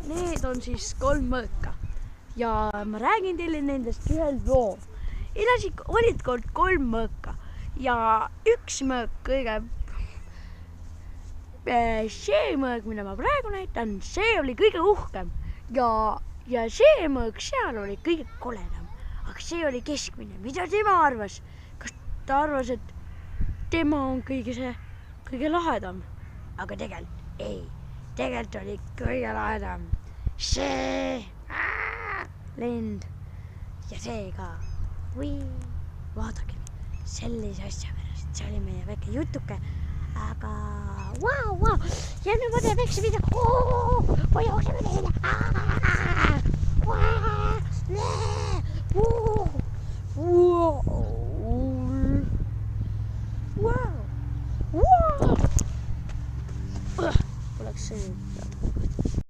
Need on siis 3 mõõka ja ma räägin teile nendest ühel loo. Olid kord 3 mõõka ja üks mõõk see mõõk, mida ma praegu näitan, see oli kõige uhkem ja see mõõk seal oli kõige koledam, aga see oli keskmine. Mida tema arvas? Kas ta arvas, et tema on kõige lahedam? Aga tegelikult ei. Tegelikult oli kõige lahedam see lend ja see ka. Vaadake sellise asja pärast. See oli meie väike jutuke, aga vau. Ja nüüd ma teen väikse video.